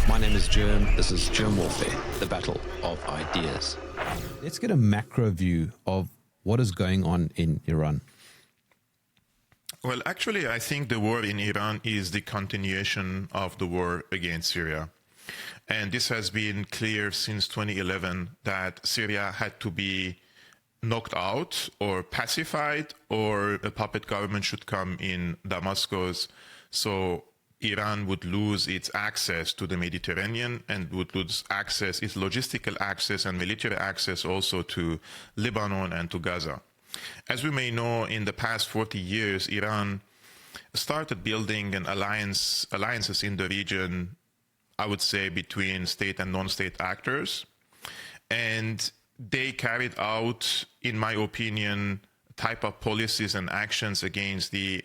My name is Jerm. This is Jerm Warfare, the battle of ideas. Let's get a macro view of what is going on in Iran. Well, actually, I think the war in Iran is the continuation of the war against Syria. And this has been clear since 2011 that Syria had to be knocked out or pacified, or a puppet government should come in Damascus. So Iran would lose its access to the Mediterranean and would lose access, its logistical access and military access also to Lebanon and to Gaza. As we may know, in the past 40 years, Iran started building alliances in the region, I would say, between state and non-state actors. And they carried out, in my opinion, type of policies and actions against the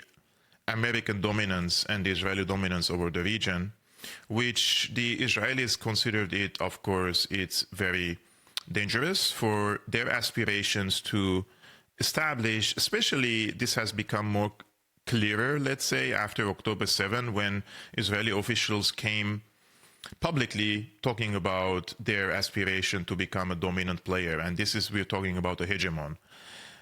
American dominance and the Israeli dominance over the region, which the Israelis considered it, of course, it's very dangerous for their aspirations to establish, especially this has become more clearer, let's say, after October 7, when Israeli officials came publicly talking about their aspiration to become a dominant player. And this is, we're talking about a hegemon.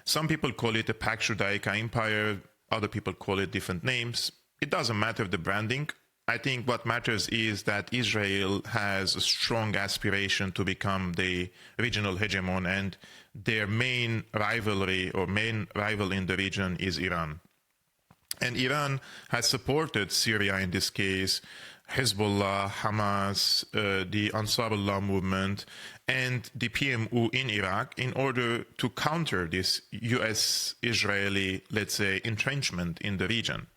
Some people call it a Pax Judaica Empire. Other people call it different names. It doesn't matter the branding. I think what matters is that Israel has a strong aspiration to become the regional hegemon, and their main rivalry or main rival in the region is Iran. And Iran has supported Syria in this case, Hezbollah, Hamas, the Ansarullah movement, and the PMU in Iraq in order to counter this US-Israeli, let's say, entrenchment in the region.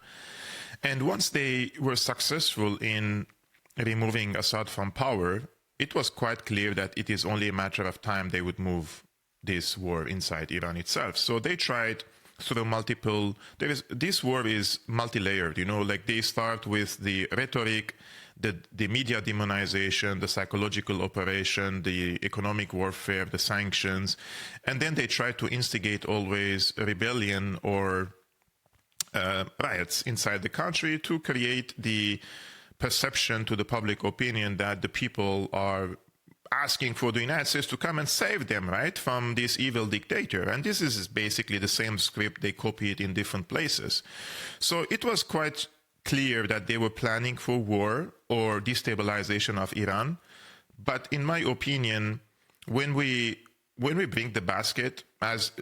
And once they were successful in removing Assad from power, it was quite clear that it is only a matter of time they would move this war inside Iran itself. So they tried through multiple, this war is multi-layered, you know, like they start with the rhetoric, the media demonization, the psychological operation, the economic warfare, the sanctions, and then they try to instigate always a rebellion or riots inside the country to create the perception to the public opinion that the people are asking for the United States to come and save them, right, from this evil dictator. And this is basically the same script they copied in different places. So it was quite clear that they were planning for war or destabilization of Iran. But in my opinion, when we bring the basket, as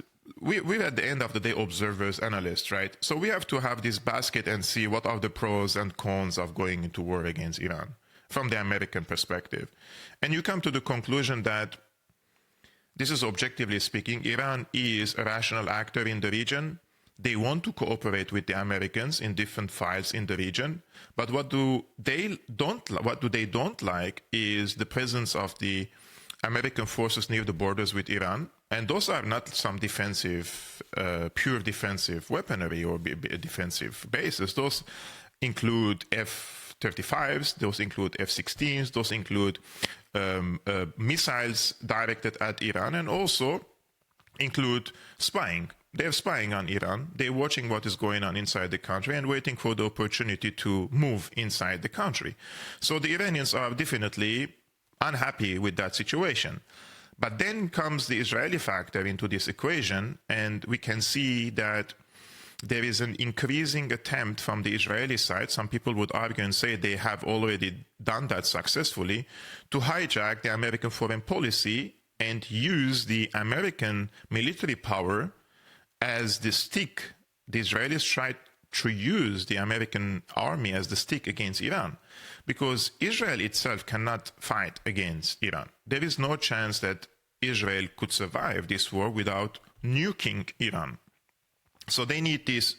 we're at the end of the day observers, analysts, right? So we have to have this basket and see what are the pros and cons of going into war against Iran from the American perspective. And you come to the conclusion that this is, objectively speaking, Iran is a rational actor in the region. They want to cooperate with the Americans in different files in the region. But what they don't like is the presence of the American forces near the borders with Iran. And those are not some defensive, pure defensive weaponry or defensive bases. Those include F-35s, those include F-16s, those include missiles directed at Iran, and also include spying. They're spying on Iran. They're watching what is going on inside the country and waiting for the opportunity to move inside the country. So the Iranians are definitely unhappy with that situation. But then comes the Israeli factor into this equation, and we can see that there is an increasing attempt from the Israeli side, some people would argue and say they have already done that successfully, to hijack the American foreign policy and use the American military power as the stick. The Israelis tried to use the American army as the stick against Iran, because Israel itself cannot fight against Iran. There is no chance that Israel could survive this war without nuking Iran. So they need this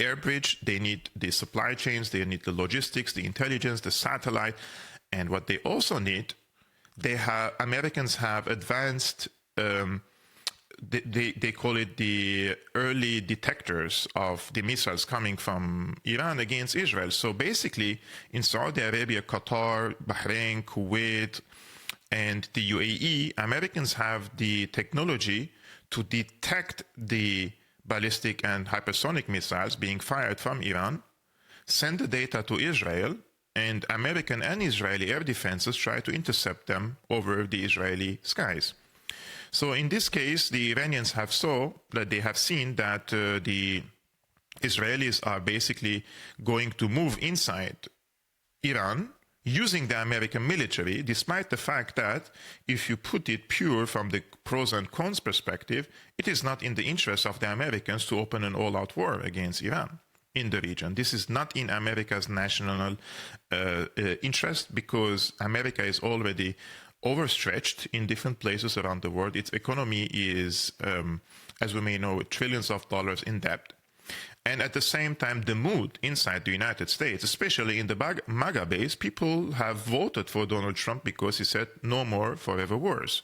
air bridge, they need the supply chains, they need the logistics, the intelligence, the satellite, and what they also need, Americans have advanced, they call it the early detectors of the missiles coming from Iran against Israel. So basically, in Saudi Arabia, Qatar, Bahrain, Kuwait, and the UAE, Americans have the technology to detect the ballistic and hypersonic missiles being fired from Iran, send the data to Israel, and American and Israeli air defenses try to intercept them over the Israeli skies. So in this case, the Iranians have seen that the Israelis are basically going to move inside Iran using the American military, despite the fact that if you put it pure from the pros and cons perspective, it is not in the interest of the Americans to open an all-out war against Iran in the region. This is not in America's national interest, because America is already overstretched in different places around the world. Its economy is, as we may know, trillions of dollars in debt. And at the same time, the mood inside the United States, especially in the MAGA base, people have voted for Donald Trump because he said no more forever wars.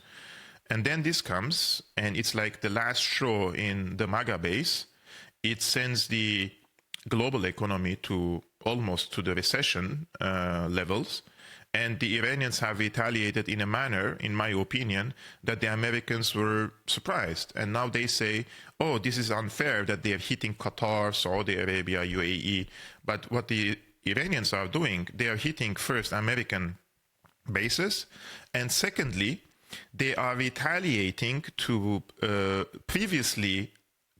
And then this comes, and it's like the last straw in the MAGA base. It sends the global economy to almost to the recession levels. And the Iranians have retaliated in a manner, in my opinion, that the Americans were surprised. And now they say, oh, this is unfair that they're hitting Qatar, Saudi Arabia, UAE. But what the Iranians are doing, they are hitting first American bases. And secondly, they are retaliating to previously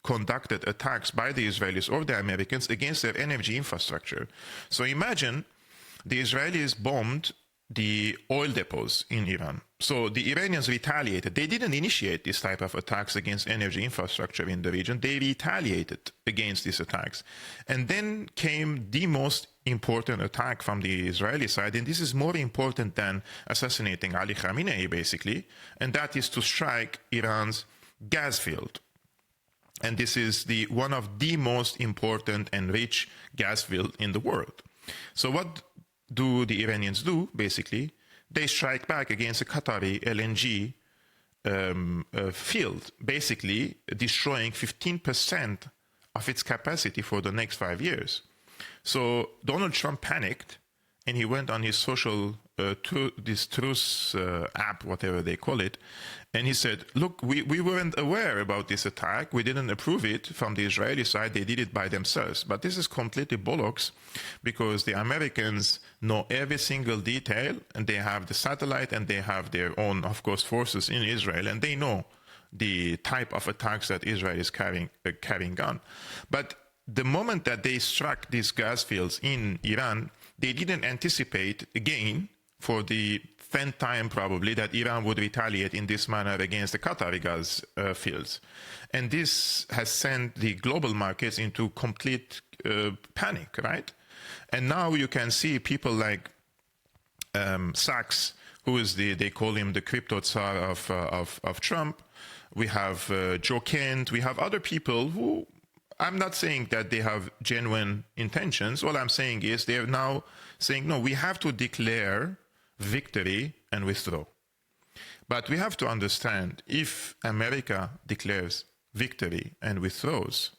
conducted attacks by the Israelis or the Americans against their energy infrastructure. So imagine the Israelis bombed the oil depots in Iran. So the Iranians retaliated. They didn't initiate this type of attacks against energy infrastructure in the region. They retaliated against these attacks. And then came the most important attack from the Israeli side, and this is more important than assassinating Ali Khamenei, basically, and that is to strike Iran's gas field. And this is one of the most important and rich gas field in the world. So what do the Iranians do, basically? They strike back against a Qatari LNG field, basically destroying 15% of its capacity for the next 5 years. So Donald Trump panicked, and he went on his social, this truce app, whatever they call it, and he said, look, we weren't aware about this attack. We didn't approve it from the Israeli side. They did it by themselves. But this is completely bollocks, because the Americans know every single detail, and they have the satellite, and they have their own, of course, forces in Israel, and they know the type of attacks that Israel is carrying on. But the moment that they struck these gas fields in Iran, they didn't anticipate, again, for the 10th time probably, that Iran would retaliate in this manner against the Qatari gas fields. And this has sent the global markets into complete panic, right? And now you can see people like Sachs, who is they call him the crypto tsar of Trump. We have Joe Kent. We have other people who, I'm not saying that they have genuine intentions. All I'm saying is they're now saying, no, we have to declare victory and withdraw. But we have to understand, if America declares victory and withdraws,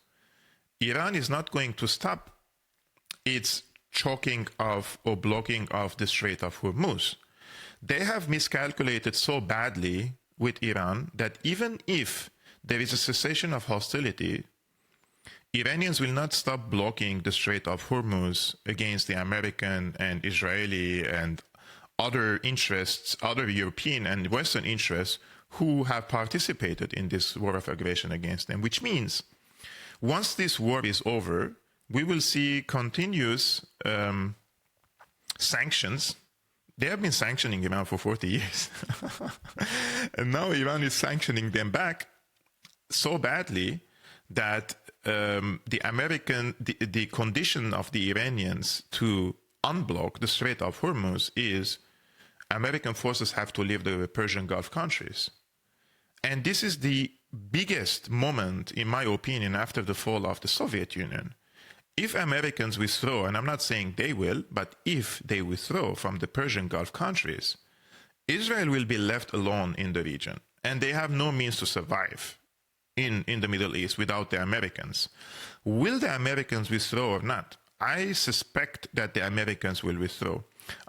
Iran is not going to stop its choking of or blocking of the Strait of Hormuz. They have miscalculated so badly with Iran that even if there is a cessation of hostility, Iranians will not stop blocking the Strait of Hormuz against the American and Israeli and other interests, other European and Western interests who have participated in this war of aggression against them, which means once this war is over, we will see continuous sanctions. They have been sanctioning Iran for 40 years. And now Iran is sanctioning them back so badly that the condition of the Iranians to unblock the Strait of Hormuz is American forces have to leave the Persian Gulf countries. And this is the biggest moment, in my opinion, after the fall of the Soviet Union. If Americans withdraw, and I'm not saying they will, but if they withdraw from the Persian Gulf countries, Israel will be left alone in the region, and they have no means to survive in the Middle East without the Americans. Will the Americans withdraw or not? I suspect that the Americans will withdraw.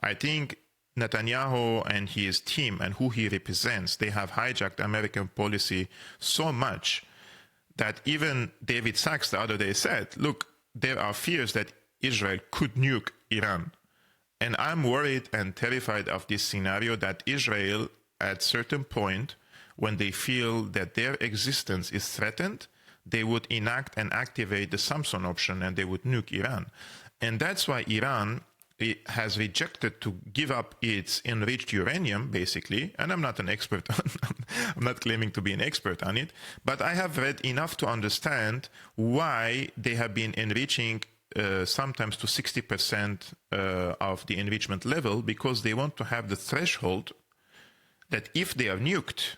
I think Netanyahu and his team and who he represents, they have hijacked American policy so much that even David Sachs the other day said, look, there are fears that Israel could nuke Iran And I'm worried and terrified of this scenario that Israel, at certain point, when they feel that their existence is threatened, they would enact and activate the Samson option and they would nuke Iran. And that's why Iran has rejected to give up its enriched uranium, basically. And I'm not an expert on I'm not claiming to be an expert on it, but I have read enough to understand why they have been enriching sometimes to 60% of the enrichment level, because they want to have the threshold that if they are nuked,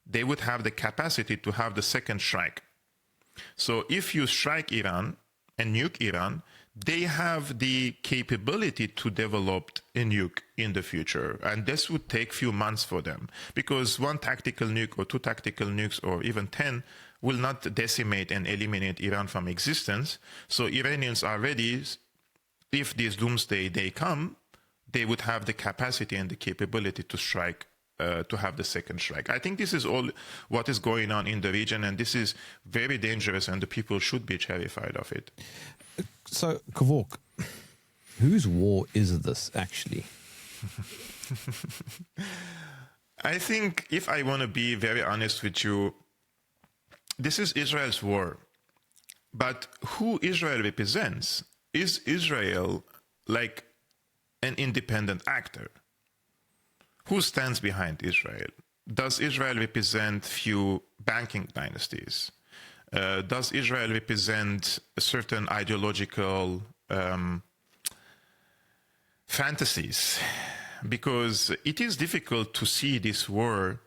they would have the capacity to have the second strike. So if you strike Iran and nuke Iran, they have the capability to develop a nuke in the future. And this would take few months for them, because one tactical nuke or two tactical nukes or even 10 will not decimate and eliminate Iran from existence. So Iranians are ready. If this doomsday day come, they would have the capacity and the capability to strike, to have the second strike. I think this is all what is going on in the region, and this is very dangerous, and the people should be terrified of it. So, Kevork, whose war is this actually? I think, if I want to be very honest with you, this is Israel's war. But who Israel represents? Is Israel like an independent actor? Who stands behind Israel? Does Israel represent few banking dynasties? Does Israel represent a certain ideological fantasies? Because it is difficult to see this war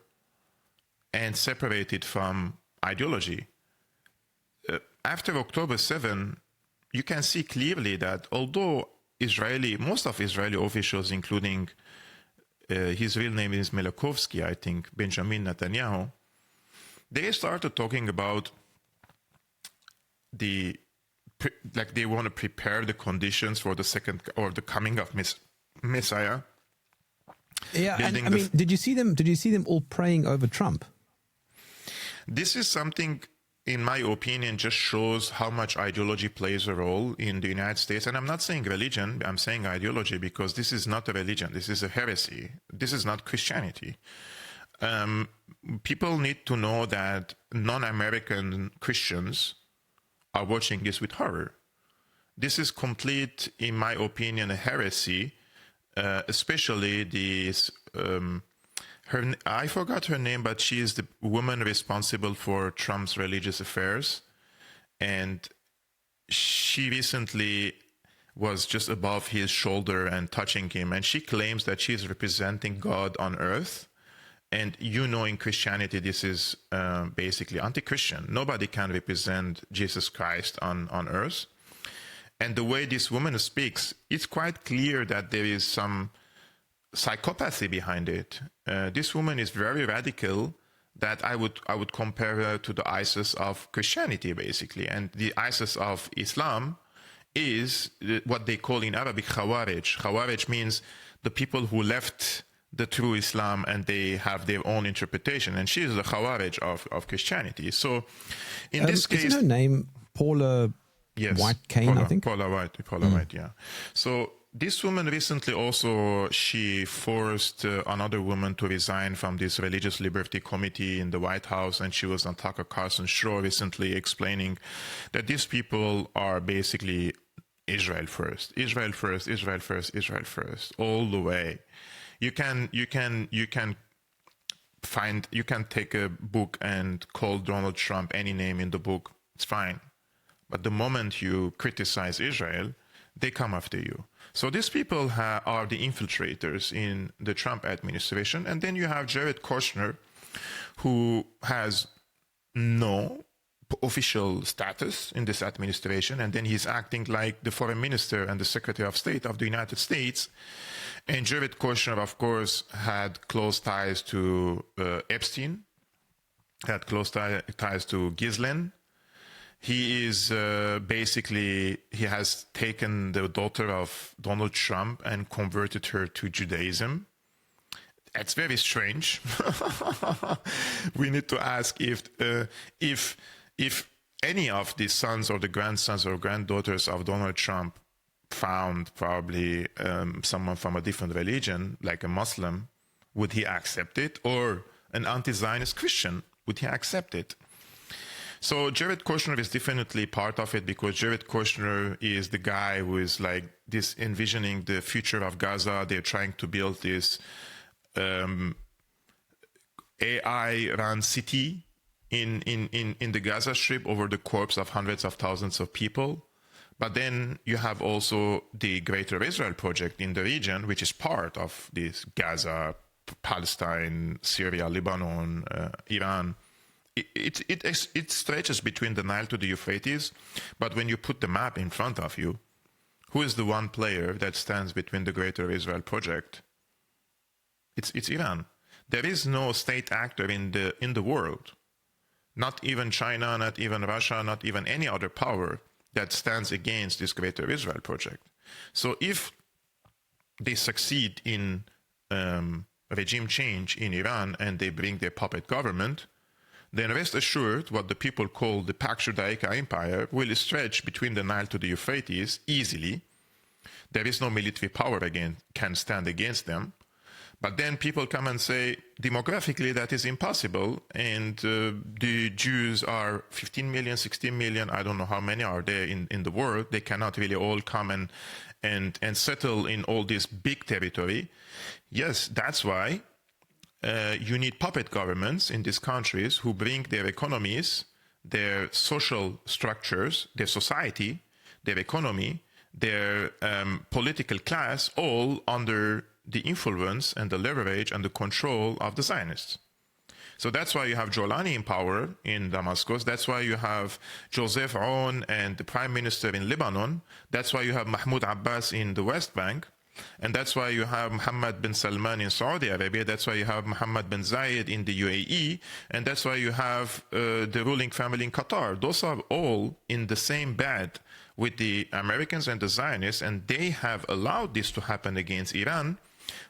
and separate it from ideology. After October 7, you can see clearly that although most of Israeli officials, including his real name is Melakovsky, I think, Benjamin Netanyahu, they started talking about they want to prepare the conditions for the second or the coming of Messiah. Yeah, and I mean, did you see them all praying over Trump? This is something, in my opinion, just shows how much ideology plays a role in the United States. And I'm not saying religion, I'm saying ideology, because this is not a religion. This is a heresy. This is not Christianity. People need to know that non-American Christians are watching this with horror. This is complete, in my opinion, a heresy, especially this... I forgot her name, but she is the woman responsible for Trump's religious affairs. And she recently was just above his shoulder and touching him. And she claims that she is representing God on earth. And in Christianity, this is basically anti-Christian. Nobody can represent Jesus Christ on earth. And the way this woman speaks, it's quite clear that there is some psychopathy behind it. This woman is very radical, that I would compare her to the ISIS of Christianity, basically. And the ISIS of Islam is what they call in Arabic Khawarij. Khawarij means the people who left the true Islam and they have their own interpretation. And she is the Khawarij of Christianity. So in this case... Isn't her name Paula White Kane, I think? Paula White, yeah. So this woman recently also, she forced another woman to resign from this Religious Liberty Committee in the White House, and she was on Tucker Carlson's show recently explaining that these people are basically Israel first, Israel first, Israel first, Israel first, all the way. You can take a book and call Donald Trump any name in the book, it's fine. But the moment you criticize Israel, they come after you. So these people are the infiltrators in the Trump administration. And then you have Jared Kushner, who has no official status in this administration. And then he's acting like the foreign minister and the secretary of state of the United States. And Jared Kushner, of course, had close ties to Epstein, had close ties to Ghislaine. He is he has taken the daughter of Donald Trump and converted her to Judaism. That's very strange. We need to ask if any of the sons or the grandsons or granddaughters of Donald Trump found probably someone from a different religion, like a Muslim, would he accept it? Or an anti-Zionist Christian, would he accept it? So Jared Kushner is definitely part of it, because Jared Kushner is the guy who is like this envisioning the future of Gaza. They're trying to build this AI-run city in the Gaza Strip over the corpse of hundreds of thousands of people. But then you have also the Greater Israel Project in the region, which is part of this Gaza, Palestine, Syria, Lebanon, Iran. It stretches between the Nile to the Euphrates. But when you put the map in front of you, who is the one player that stands between the Greater Israel Project? It's Iran. There is no state actor in the world, not even China, not even Russia, not even any other power that stands against this Greater Israel Project. So if they succeed in regime change in Iran and they bring their puppet government, then rest assured what the people call the Pak-Judaica Empire will stretch between the Nile to the Euphrates easily. There is no military power can stand against them. But then people come and say, demographically, that is impossible. And the Jews are 15 million, 16 million. I don't know how many are there in the world. They cannot really all come and settle in all this big territory. Yes, that's why you need puppet governments in these countries who bring their economies, their social structures, their society, their economy, their political class, all under the influence and the leverage and the control of the Zionists. So that's why you have Jolani in power in Damascus. That's why you have Joseph Aoun and the prime minister in Lebanon. That's why you have Mahmoud Abbas in the West Bank. And that's why you have Mohammed bin Salman in Saudi Arabia. That's why you have Mohammed bin Zayed in the UAE. And that's why you have the ruling family in Qatar. Those are all in the same bed with the Americans and the Zionists. And they have allowed this to happen against Iran,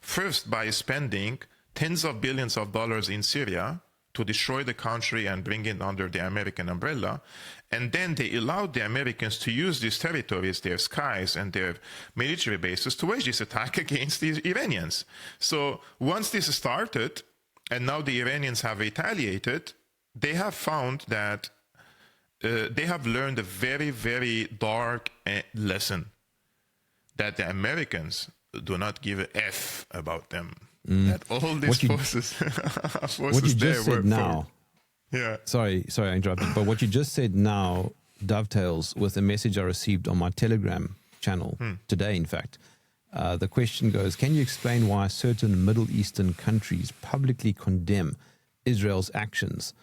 first by spending tens of billions of dollars in Syria to destroy the country and bring it under the American umbrella. And then they allowed the Americans to use these territories, their skies and their military bases to wage this attack against the Iranians. So once this started, and now the Iranians have retaliated, they have found that they have learned a very, very dark lesson, that the Americans do not give a F about them. That all these forces what you just said now, yeah. Sorry, I interrupted. But what you just said now dovetails with a message I received on my Telegram channel today, in fact. The question goes, can you explain why certain Middle Eastern countries publicly condemn Israel's actions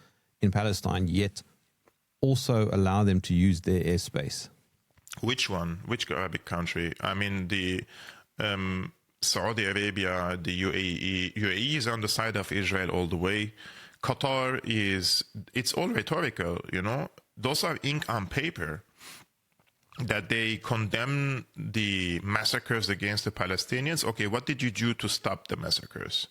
in Palestine, yet also allow them to use their airspace? Which one? Which Arabic country? I mean, the Saudi Arabia, the UAE. UAE is on the side of Israel all the way. Qatar it's all rhetorical, you know. Those are ink on paper, that they condemn the massacres against the Palestinians. Okay, what did you do to stop the massacres?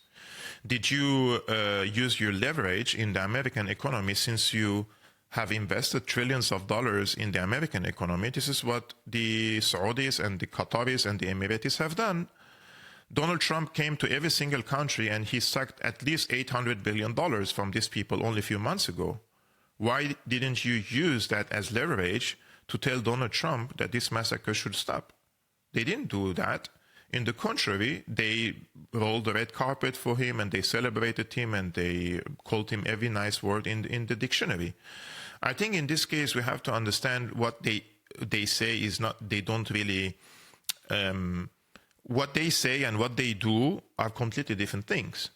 Did you use your leverage in the American economy, since you have invested trillions of dollars in the American economy? This is what the Saudis and the Qataris and the Emiratis have done. Donald Trump came to every single country and he sucked at least $800 billion from these people only a few months ago. Why didn't you use that as leverage to tell Donald Trump that this massacre should stop? They didn't do that. In the contrary, they rolled the red carpet for him and they celebrated him and they called him every nice word in the dictionary. I think in this case we have to understand what they say is not, they don't really, what they say and what they do are completely different things.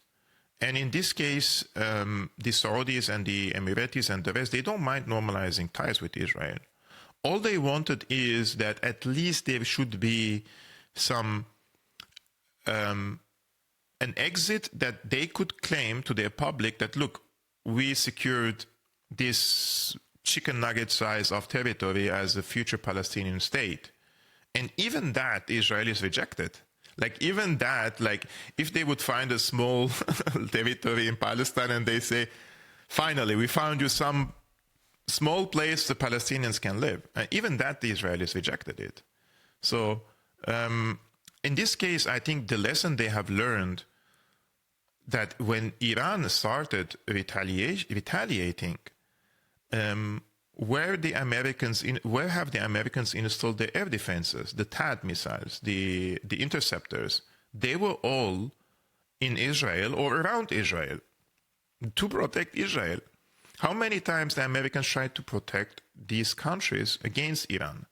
And in this case, the Saudis and the Emiratis and the rest, they don't mind normalizing ties with Israel. All they wanted is that at least there should be some an exit that they could claim to their public that, look, we secured this chicken nugget size of territory as a future Palestinian state. And even that, Israelis rejected. Like, even that, like, if they would find a small territory in Palestine and they say, finally, we found you some small place the Palestinians can live. Even that, the Israelis rejected it. So In this case, I think the lesson they have learned that when Iran started retaliating, where have the Americans installed the air defenses, the THAAD missiles, the interceptors? They were all in Israel or around Israel to protect Israel. How many times the Americans tried to protect these countries against Iran?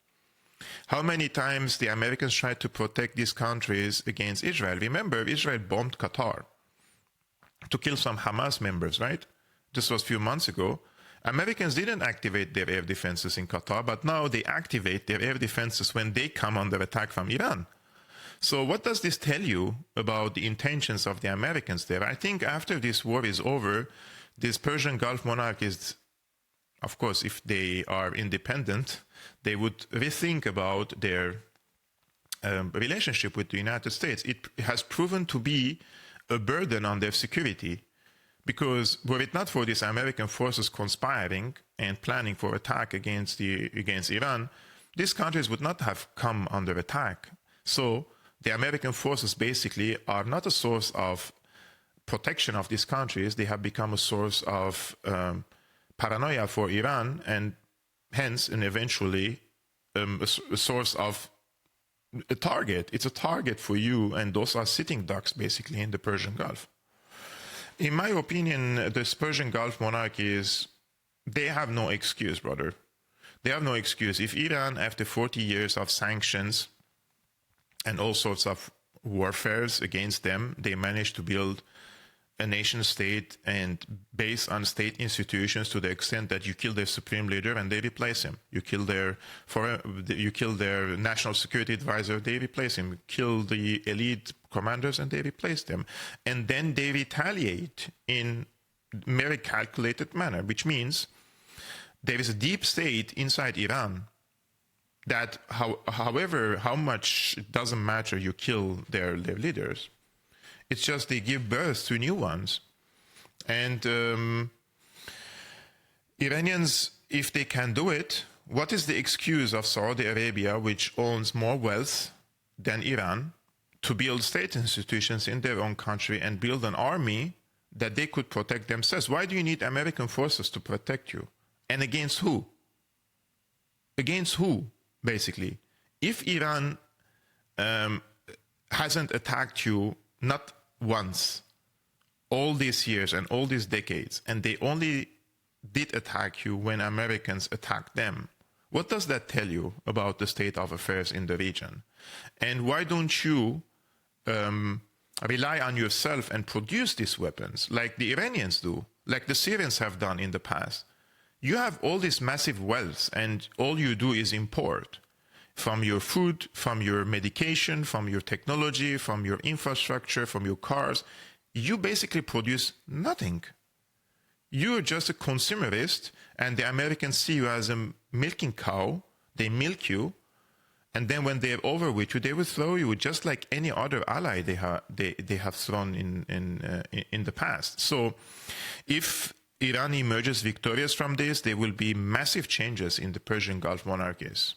How many times the Americans tried to protect these countries against Israel? Remember, Israel bombed Qatar to kill some Hamas members, right? This was a few months ago. Americans didn't activate their air defenses in Qatar, but now they activate their air defenses when they come under attack from Iran. So what does this tell you about the intentions of the Americans there? I think after this war is over, these Persian Gulf monarchies, of course, if they are independent, they would rethink about their relationship with the United States. It has proven to be a burden on their security, because were it not for these American forces conspiring and planning for attack against Iran, these countries would not have come under attack. So the American forces basically are not a source of protection of these countries. They have become a source of paranoia for Iran, and hence, and eventually, a source of a target. It's a target for you, and those are sitting ducks basically in the Persian Gulf. In my opinion, the Persian Gulf monarchies, they have no excuse, brother. They have no excuse. If Iran, after 40 years of sanctions and all sorts of warfares against them, they managed to build a nation state and based on state institutions to the extent that you kill their supreme leader and they replace him. You kill their national security advisor, they replace him. You kill the elite commanders and they replace them. And then they retaliate in a very calculated manner, which means there is a deep state inside Iran that however, how much, it doesn't matter, you kill their leaders. It's just they give birth to new ones. And Iranians, if they can do it, what is the excuse of Saudi Arabia, which owns more wealth than Iran, to build state institutions in their own country and build an army that they could protect themselves? Why do you need American forces to protect you? And against who? Against who, basically? If Iran hasn't attacked you, not once, all these years and all these decades, and they only did attack you when Americans attacked them, what does that tell you about the state of affairs in the region? And why don't you rely on yourself and produce these weapons like the Iranians do, like the Syrians have done in the past? You have all this massive wealth, and all you do is import. From your food, from your medication, from your technology, from your infrastructure, from your cars, you basically produce nothing. You're just a consumerist, and the Americans see you as a milking cow. They milk you, and then when they're over with you, they will throw you just like any other ally they have thrown in the past. So if Iran emerges victorious from this, there will be massive changes in the Persian Gulf monarchies.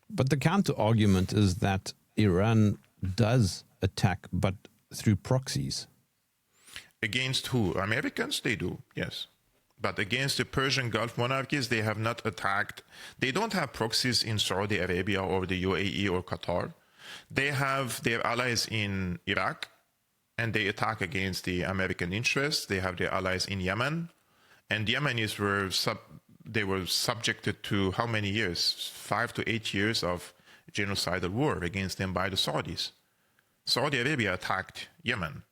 But the counter-argument is that Iran does attack, but through proxies. Against who? Americans? They do, yes. But against the Persian Gulf monarchies, they have not attacked. They don't have proxies in Saudi Arabia or the UAE or Qatar. They have their allies in Iraq, and they attack against the American interests. They have their allies in Yemen, and the Yemenis were subjected to how many years? 5 to 8 years of genocidal war against them by the Saudis. Saudi Arabia attacked Yemen,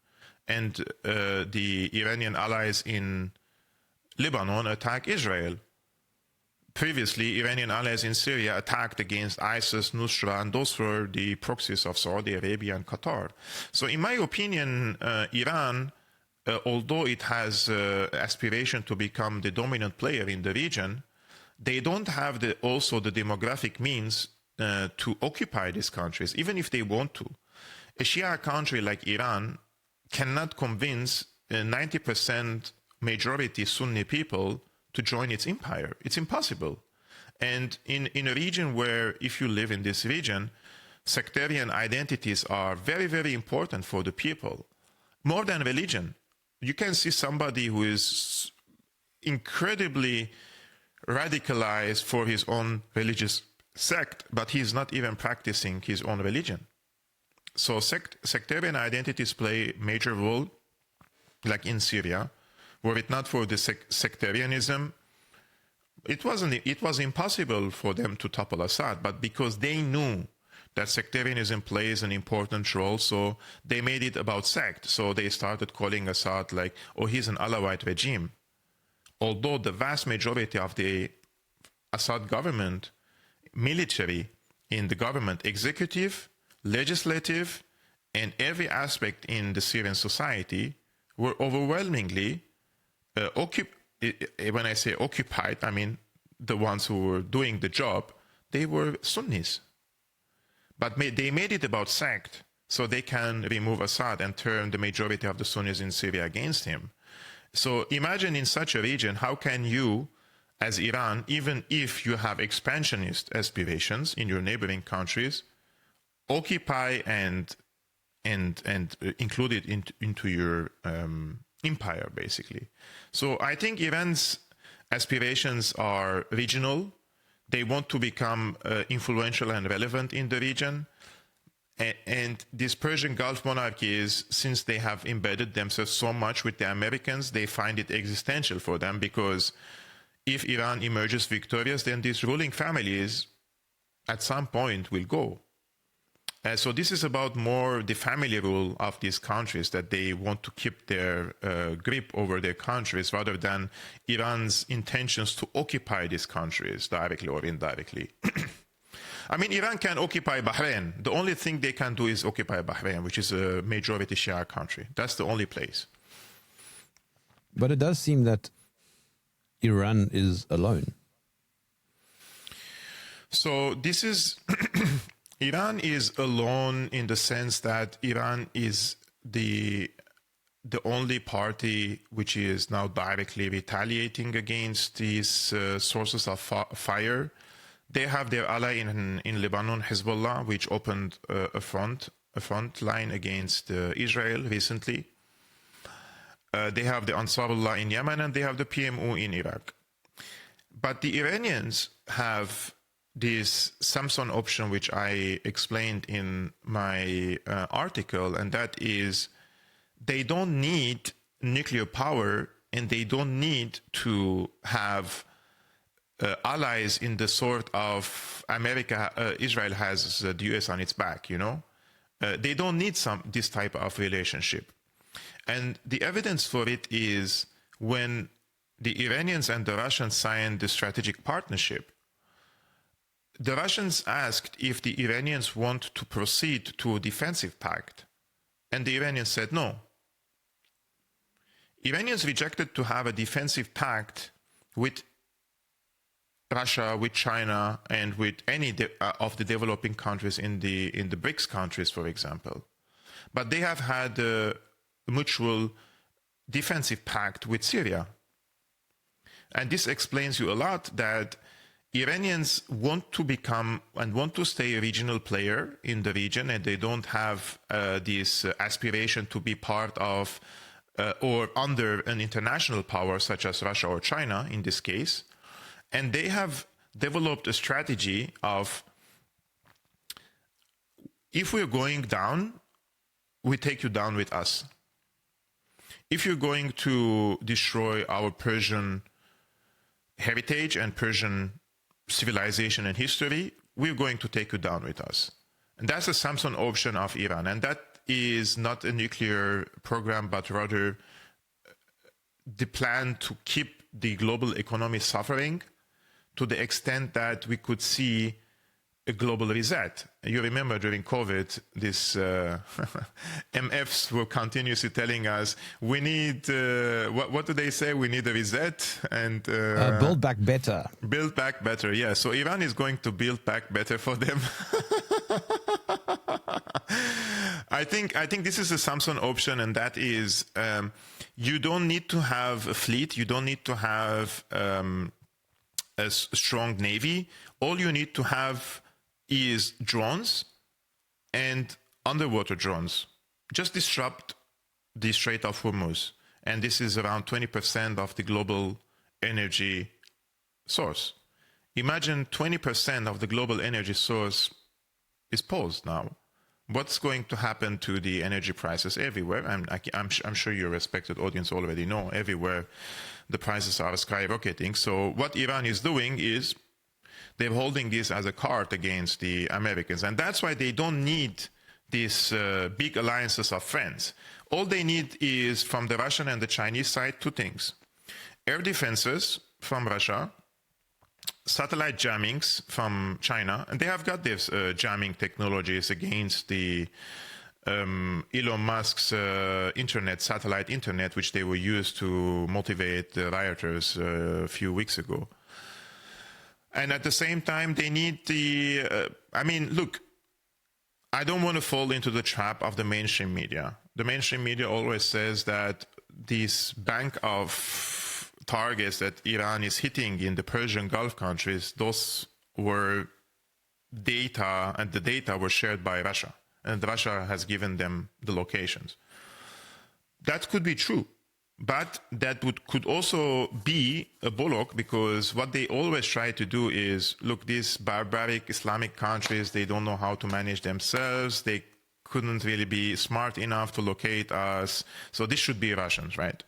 and the Iranian allies in Lebanon attacked Israel. Previously, Iranian allies in Syria attacked against ISIS, Nusra, and those were the proxies of Saudi Arabia and Qatar. So in my opinion, Iran, although it has aspiration to become the dominant player in the region, they don't have also the demographic means to occupy these countries, even if they want to. A Shia country like Iran cannot convince 90% majority Sunni people to join its empire. It's impossible. And in a region where, if you live in this region, sectarian identities are very, very important for the people, more than religion. You can see somebody who is incredibly radicalized for his own religious sect, but he's not even practicing his own religion. So sectarian identities play a major role, like in Syria. Were it not for the sectarianism, it was impossible for them to topple Assad, but because they knew that sectarianism plays an important role, so they made it about sect. So they started calling Assad like, oh, he's an Alawite regime. Although the vast majority of the Assad government, military, in the government, executive, legislative, and every aspect in the Syrian society were overwhelmingly when I say occupied, I mean the ones who were doing the job, they were Sunnis. But they made it about sect, so they can remove Assad and turn the majority of the Sunnis in Syria against him. So imagine in such a region, how can you, as Iran, even if you have expansionist aspirations in your neighboring countries, occupy and include it into your empire, basically. So I think Iran's aspirations are regional. They want to become influential and relevant in the region. And these Persian Gulf monarchies, since they have embedded themselves so much with the Americans, they find it existential for them, because if Iran emerges victorious, then these ruling families at some point will go. So this is about more the family rule of these countries, that they want to keep their grip over their countries rather than Iran's intentions to occupy these countries directly or indirectly. I mean, Iran can occupy Bahrain. The only thing they can do is occupy Bahrain, which is a majority Shia country. That's the only place. But it does seem that Iran is alone. So this is... Iran is alone in the sense that Iran is the only party which is now directly retaliating against these sources of fire. They have their ally in Lebanon, Hezbollah, which opened a front line against Israel recently. They have the Ansarullah in Yemen, and they have the PMO in Iraq. But the Iranians have this Samson option, which I explained in my article, and that is they don't need nuclear power, and they don't need to have allies in the sort of Israel has the US on its back, you know. They don't need this type of relationship. And the evidence for it is when the Iranians and the Russians signed the strategic partnership, the Russians asked if the Iranians want to proceed to a defensive pact, and the Iranians said no. Iranians rejected to have a defensive pact with Russia, with China, and with any of the developing countries in the BRICS countries, for example. But they have had a mutual defensive pact with Syria. And this explains you a lot that Iranians want to become and want to stay a regional player in the region, and they don't have this aspiration to be part of or under an international power such as Russia or China in this case. And they have developed a strategy of, if we're going down, we take you down with us. If you're going to destroy our Persian heritage and Persian civilization and history, we're going to take you down with us. And that's the Samson option of Iran. And that is not a nuclear program, but rather the plan to keep the global economy suffering to the extent that we could see a global reset. You remember during COVID, these MFs were continuously telling us, we need, what do they say? We need a reset and... build back better. Build back better, yeah. So Iran is going to build back better for them. I think this is a Samson option, and that is, you don't need to have a fleet, you don't need to have a strong navy. All you need to have is drones and underwater drones just disrupt the Strait of Hormuz. And this is around 20% of the global energy source. Imagine 20% of the global energy source is paused now. What's going to happen to the energy prices everywhere? I'm sure your respected audience already know, everywhere the prices are skyrocketing. So what Iran is doing is they're holding this as a card against the Americans. And that's why they don't need these big alliances of friends. All they need is, from the Russian and the Chinese side, two things: air defenses from Russia, satellite jammings from China, and they have got these jamming technologies against the Elon Musk's satellite internet, which they were used to motivate the rioters a few weeks ago. And at the same time, they need the, look, I don't want to fall into the trap of the mainstream media. The mainstream media always says that this bank of targets that Iran is hitting in the Persian Gulf countries, those were data, and the data were shared by Russia, and Russia has given them the locations. That could be true, but that could also be a bullock, because what they always try to do is, look, these barbaric Islamic countries, they don't know how to manage themselves, they couldn't really be smart enough to locate us, so this should be Russians, right?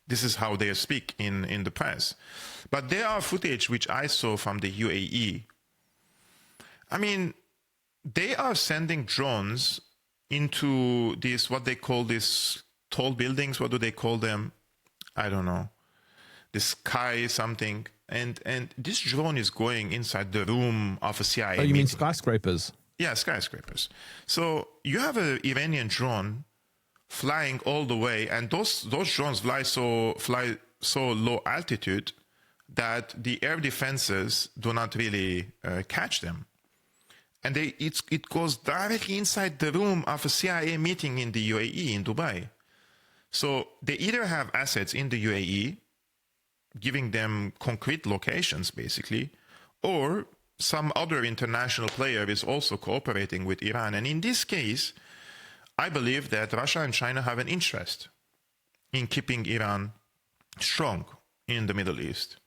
This is how they speak in the press. But there are footage which I saw from the UAE. I mean, they are sending drones into these, what they call these tall buildings. What do they call them? I don't know. The sky something. And this drone is going inside the room of a CIA Oh, you mean meeting. skyscrapers? Yeah, skyscrapers. So you have an Iranian drone flying all the way, and those drones fly so low altitude that the air defenses do not really catch them. And it goes directly inside the room of a CIA meeting in the UAE, in Dubai. So they either have assets in the UAE, giving them concrete locations, basically, or some other international player is also cooperating with Iran. And in this case, I believe that Russia and China have an interest in keeping Iran strong in the Middle East.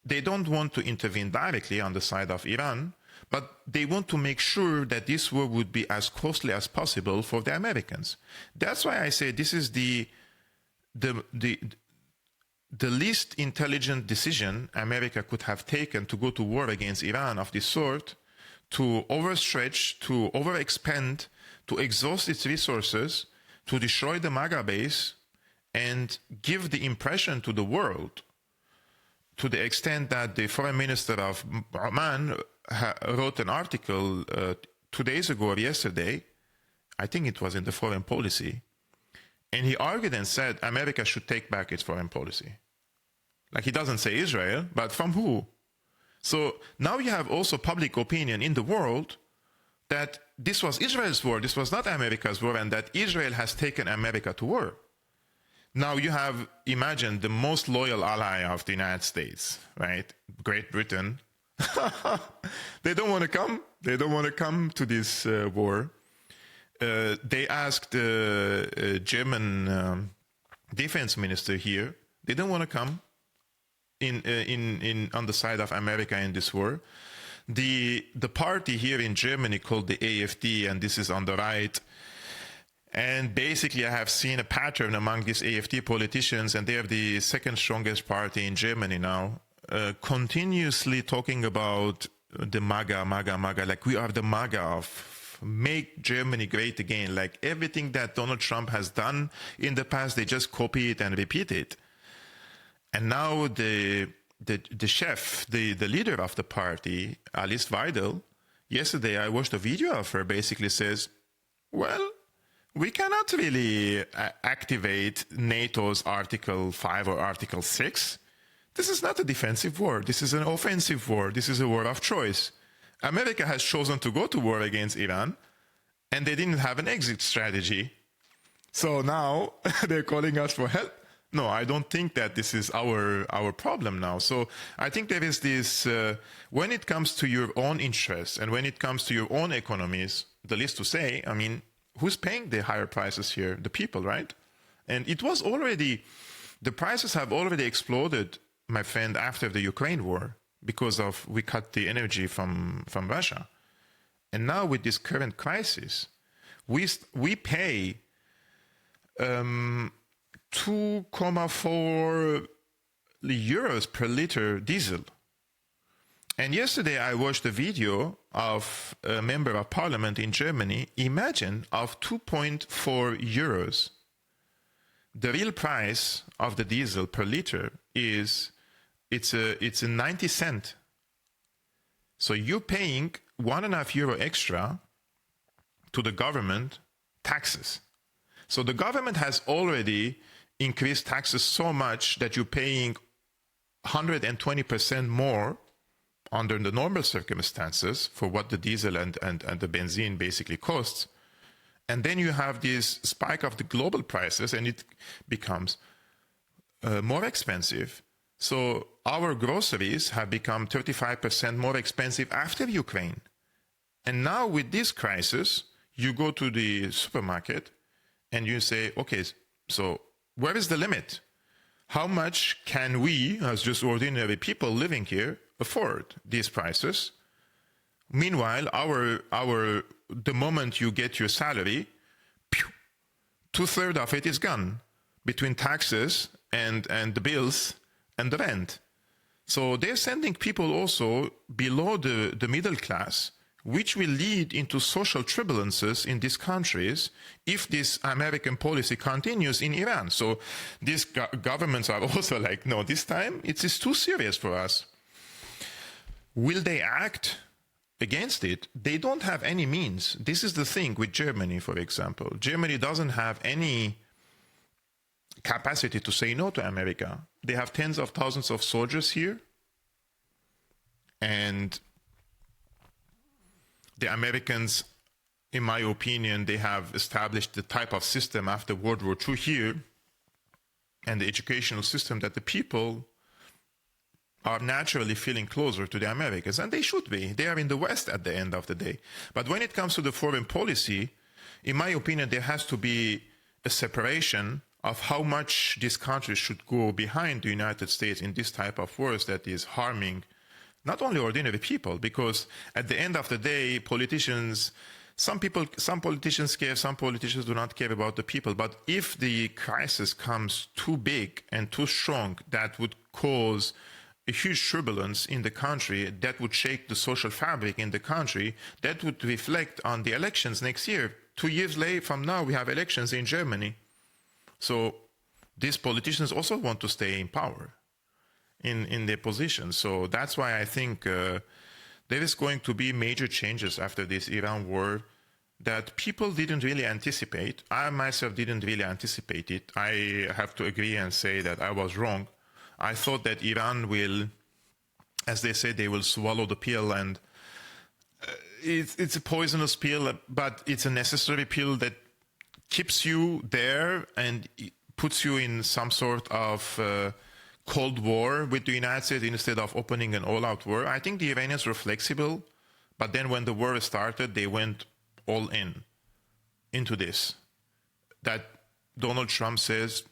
They don't want to intervene directly on the side of Iran, but they want to make sure that this war would be as costly as possible for the Americans. That's why I say this is the least intelligent decision America could have taken, to go to war against Iran of this sort, to overstretch, to overexpand, to exhaust its resources, to destroy the MAGA base, and give the impression to the world, to the extent that the foreign minister of Oman wrote an article 2 days ago or yesterday, I think it was in the Foreign Policy, and he argued and said America should take back its foreign policy. Like, he doesn't say Israel, but from who? So now you have also public opinion in the world that this was Israel's war, this was not America's war, and that Israel has taken America to war. Now you have, imagine, the most loyal ally of the United States, right? Great Britain. They don't want to come. They don't want to come to this war. They asked the German defense minister here. They don't want to come on the side of America in this war. The party here in Germany called the AfD, and this is on the right. And basically, I have seen a pattern among these AfD politicians, and they are the second strongest party in Germany now, continuously talking about the MAGA, like we are the MAGA of make Germany great again. Like everything that Donald Trump has done in the past, they just copy it and repeat it. And now the chef, the leader of the party, Alice Weidel, yesterday I watched a video of her, basically says, well, we cannot really activate NATO's Article 5 or Article 6. This is not a defensive war. This is an offensive war. This is a war of choice. America has chosen to go to war against Iran, and they didn't have an exit strategy. So now they're calling us for help. No, I don't think that this is our problem now. So I think there is this, when it comes to your own interests and when it comes to your own economies, the least to say. I mean, who's paying the higher prices here? The people, right? And it was already, the prices have already exploded, my friend, after the Ukraine war, because of we cut the energy from Russia. And now with this current crisis, we pay 2.4 euros per liter diesel. And yesterday I watched a video of a member of parliament in Germany, imagine, of 2.4 euros. The real price of the diesel per liter it's a 90 cent. So you're paying €1.5 extra to the government taxes. So the government has already increased taxes so much that you're paying 120% more under the normal circumstances for what the diesel and the benzene basically costs. And then you have this spike of the global prices and it becomes more expensive. So our groceries have become 35% more expensive after Ukraine. And now with this crisis, you go to the supermarket and you say, okay, so where is the limit? How much can we, as just ordinary people living here, afford these prices? Meanwhile, the moment you get your salary, 2/3 of it is gone between taxes and the bills and the rent. So they're sending people also below the middle class, which will lead into social turbulences in these countries if this American policy continues in Iran. So these governments are also like, no, this time it's too serious for us. Will they act against it? They don't have any means. This is the thing with Germany, for example. Germany doesn't have any capacity to say no to America. They have tens of thousands of soldiers here. And the Americans, in my opinion, they have established the type of system after World War II here and the educational system that the people are naturally feeling closer to the Americans, and they should be. They are in the West at the end of the day. But when it comes to the foreign policy, in my opinion, there has to be a separation of how much these countries should go behind the United States in this type of wars that is harming not only ordinary people, because at the end of the day, politicians, some politicians care, some politicians do not care about the people. But if the crisis comes too big and too strong, that would cause a huge turbulence in the country, that would shake the social fabric in the country, that would reflect on the elections next year. 2 years later from now, we have elections in Germany. So these politicians also want to stay in power, in their position. So that's why I think there is going to be major changes after this Iran war that people didn't really anticipate. I myself didn't really anticipate it. I have to agree and say that I was wrong. I thought that Iran will, as they say, they will swallow the pill, and it's a poisonous pill, but it's a necessary pill that keeps you there and puts you in some sort of Cold War with the United States instead of opening an all-out war. I think the Iranians were flexible, but then when the war started, they went all into this. That Donald Trump says,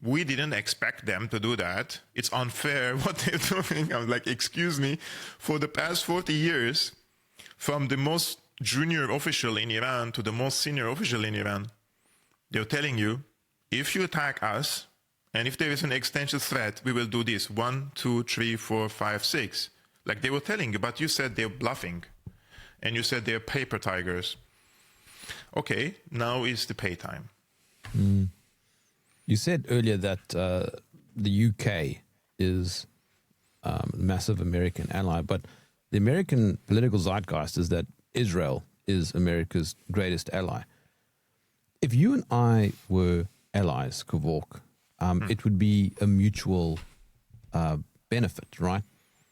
we didn't expect them to do that. It's unfair what they're doing. I'm like, excuse me, for the past 40 years, from the most junior official in Iran to the most senior official in Iran, they're telling you, if you attack us, and if there is an existential threat, we will do this. 1, 2, 3, 4, 5, 6. Like they were telling you, but you said they're bluffing. And you said they're paper tigers. Okay, now is the pay time. Mm. You said earlier that the UK is a massive American ally, but the American political zeitgeist is that Israel is America's greatest ally. If you and I were allies, Kevork, it would be a mutual benefit, right?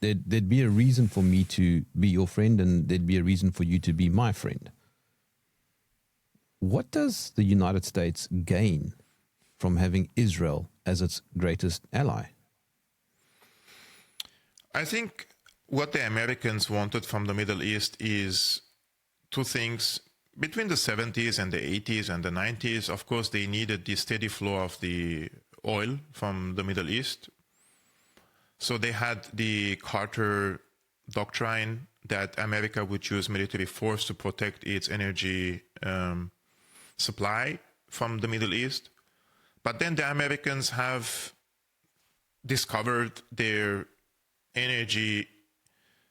There'd be a reason for me to be your friend, and there'd be a reason for you to be my friend. What does the United States gain from having Israel as its greatest ally? I think what the Americans wanted from the Middle East is two things. Between the 70s and the 80s and the 90s, of course, they needed the steady flow of the oil from the Middle East. So they had the Carter doctrine that America would use military force to protect its energy supply from the Middle East. But then the Americans have discovered their energy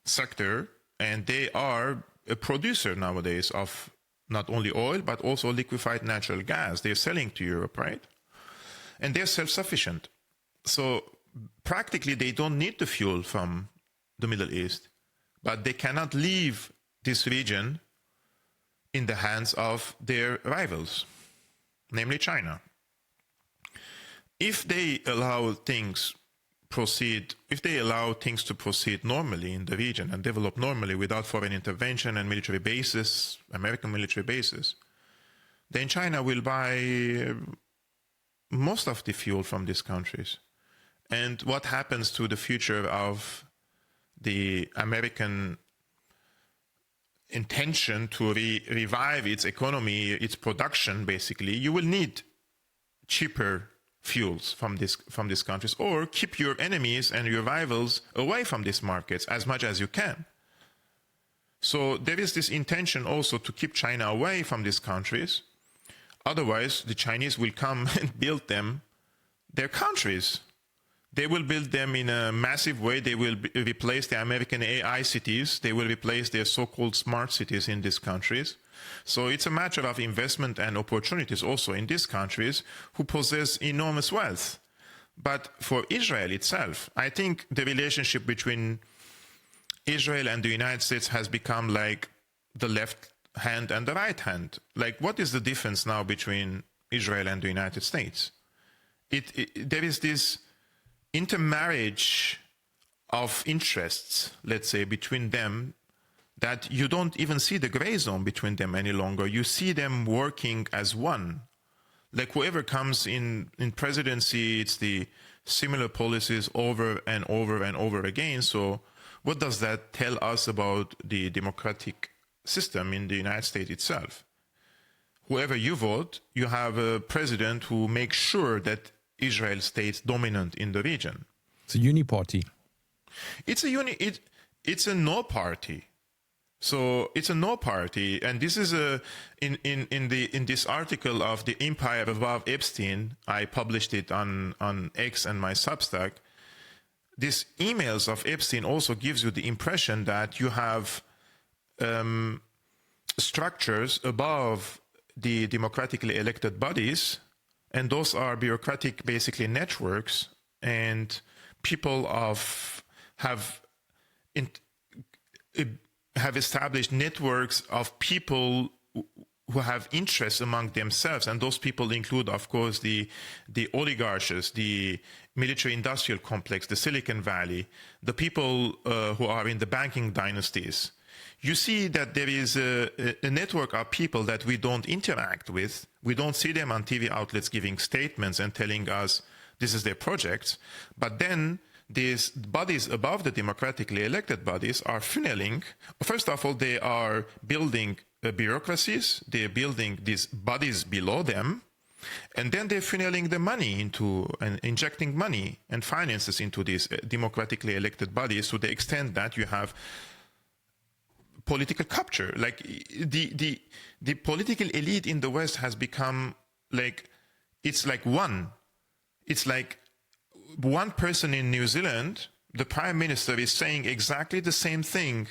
sector, and they are a producer nowadays of not only oil, but also liquefied natural gas. They're selling to Europe, right? And they're self-sufficient. So practically, they don't need the fuel from the Middle East, but they cannot leave this region in the hands of their rivals, namely China. If they allow things to proceed normally in the region and develop normally without foreign intervention and military bases, American military bases, then China will buy most of the fuel from these countries. And what happens to the future of the American intention to revive its economy, its production, basically? You will need cheaper fuels from these countries, or keep your enemies and your rivals away from these markets as much as you can. So there is this intention also to keep China away from these countries. Otherwise, the Chinese will come and build their countries. They will build them in a massive way. They will replace the American AI cities. They will replace their so-called smart cities in these countries. So it's a matter of investment and opportunities also in these countries who possess enormous wealth. But for Israel itself, I think the relationship between Israel and the United States has become like the left hand and the right hand. Like, what is the difference now between Israel and the United States? There is this intermarriage of interests, let's say, between them, that you don't even see the gray zone between them any longer. You see them working as one. Like whoever comes in presidency, it's the similar policies over and over and over again. So what does that tell us about the democratic system in the United States itself? Whoever you vote, you have a president who makes sure that Israel stays dominant in the region. It's a uniparty. It's a no party. So it's a no party, and this is in this article of the Empire Above Epstein. I published it on X and my Substack. These emails of Epstein also gives you the impression that you have structures above the democratically elected bodies, and those are bureaucratic, basically, networks, and people have established networks of people who have interests among themselves, and those people include, of course, the oligarchs, the military-industrial complex, the Silicon Valley, the people who are in the banking dynasties. You see that there is a network of people that we don't interact with. We don't see them on TV outlets giving statements and telling us this is their projects. But then these bodies above the democratically elected bodies are funneling. First of all, they are building bureaucracies. They're building these bodies below them. And then they're funneling the money into and injecting money and finances into these democratically elected bodies to the extent that you have political capture. Like the political elite in the West has become like, it's like one person in New Zealand, the prime minister is saying exactly the same thing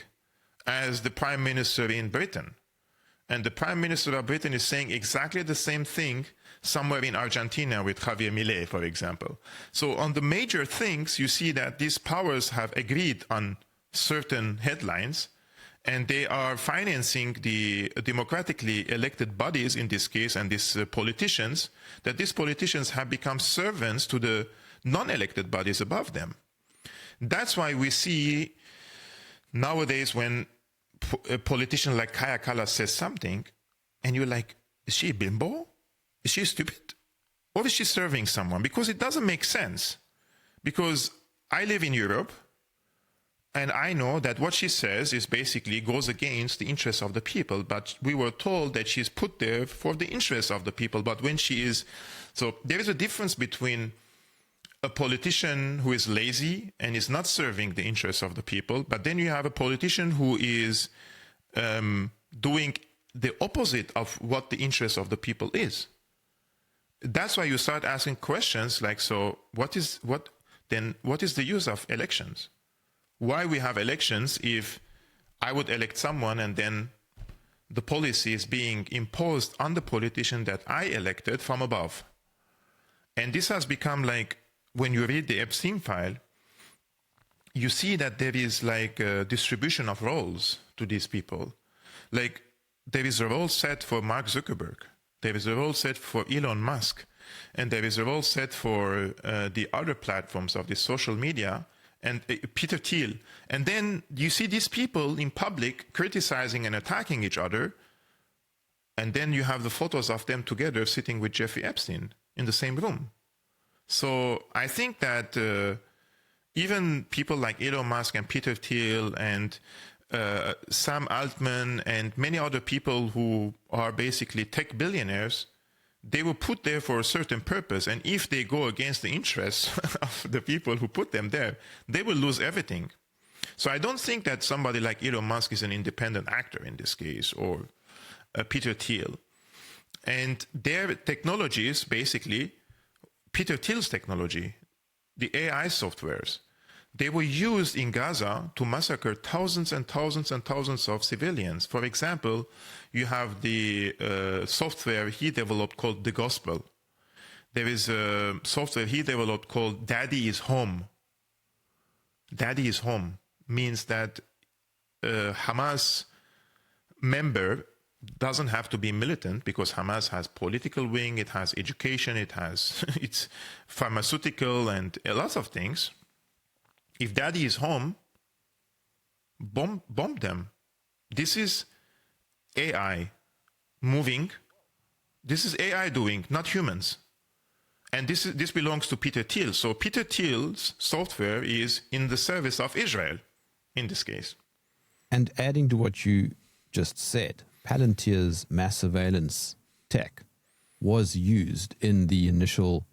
as the prime minister in Britain. And the prime minister of Britain is saying exactly the same thing somewhere in Argentina with Javier Milei, for example. So on the major things, you see that these powers have agreed on certain headlines, and they are financing the democratically elected bodies in this case, and these politicians, that these politicians have become servants to the non-elected bodies above them. That's why we see nowadays when a politician like Kaya Kallas says something, and you're like, is she a bimbo? Is she stupid? Or is she serving someone? Because it doesn't make sense. Because I live in Europe, And I know that what she says is basically goes against the interests of the people, but we were told that she's put there for the interests of the people. But when she is, so there is a difference between a politician who is lazy and is not serving the interests of the people, but then you have a politician who is doing the opposite of what the interest of the people is. That's why you start asking questions like, so what is the use of elections? Why we have elections if I would elect someone and then the policy is being imposed on the politician that I elected from above? And this has become like, when you read the Epstein file, you see that there is like a distribution of roles to these people. Like there is a role set for Mark Zuckerberg. There is a role set for Elon Musk. And there is a role set for the other platforms of the social media and Peter Thiel. And then you see these people in public criticizing and attacking each other. And then you have the photos of them together sitting with Jeffrey Epstein in the same room. So I think that even people like Elon Musk and Peter Thiel and Sam Altman and many other people who are basically tech billionaires, they were put there for a certain purpose. And if they go against the interests of the people who put them there, they will lose everything. So I don't think that somebody like Elon Musk is an independent actor in this case, or Peter Thiel. And their technologies, basically, Peter Thiel's technology, the AI softwares, they were used in Gaza to massacre thousands and thousands and thousands of civilians. For example, you have the software he developed called The Gospel. There is a software he developed called Daddy is Home. Daddy is Home means that a Hamas member doesn't have to be militant, because Hamas has political wing, it has education, it has it's pharmaceutical and lots of things. If Daddy is home, bomb them. This is AI moving. This is AI doing, not humans. And this belongs to Peter Thiel. So Peter Thiel's software is in the service of Israel in this case. And adding to what you just said, Palantir's mass surveillance tech was used in the initial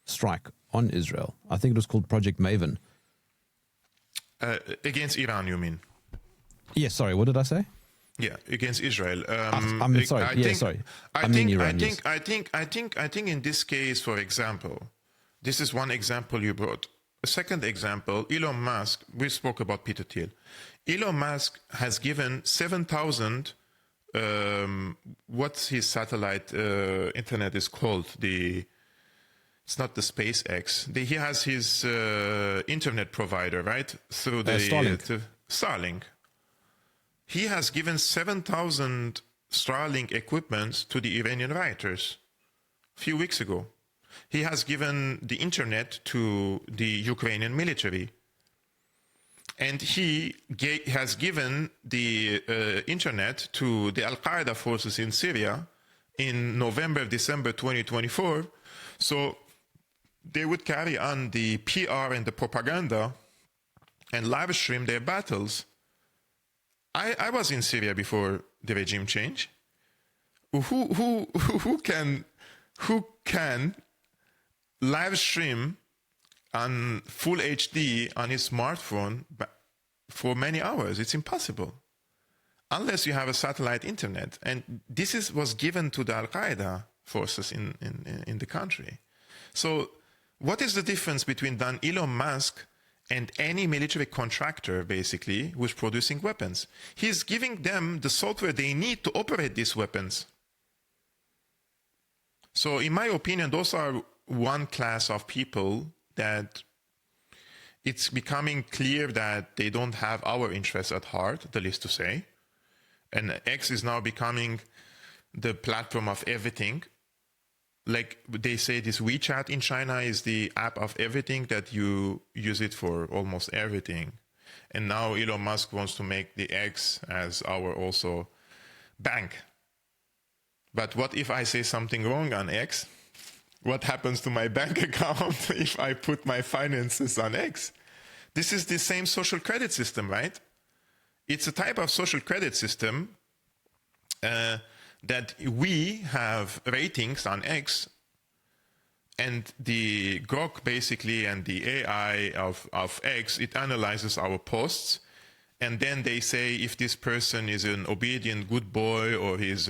strike on Israel. I think it was called Project Maven. Against Iran, you mean? Yes, sorry, what did I say? Yeah, against Israel. I'm sorry. I think in this case, for example, this is one example you brought. A second example, Elon Musk, we spoke about Peter Thiel. Elon Musk has given 7,000, what's his satellite internet is called? It's not the SpaceX. He has his internet provider, right? Through the Starlink. He has given 7,000 Starlink equipments to the Iranian rioters a few weeks ago. He has given the internet to the Ukrainian military. And he has given the internet to the Al-Qaeda forces in Syria in November, December 2024. So they would carry on the PR and the propaganda and live stream their battles. I was in Syria before the regime change. Who can live stream on full HD on his smartphone for many hours? It's impossible unless you have a satellite internet. And this was given to the Al-Qaeda forces in the country. So what is the difference between Elon Musk and any military contractor, basically, who's producing weapons? He's giving them the software they need to operate these weapons. So in my opinion, those are one class of people that it's becoming clear that they don't have our interests at heart, the least to say. And X is now becoming the platform of everything. Like they say, this WeChat in China is the app of everything, that you use it for almost everything. And now Elon Musk wants to make the X as our also bank. But what if I say something wrong on X? What happens to my bank account if I put my finances on X? This is the same social credit system, right? It's a type of social credit system that we have ratings on X, and the Grok basically and the AI of X, it analyzes our posts, and then they say if this person is an obedient good boy, or he's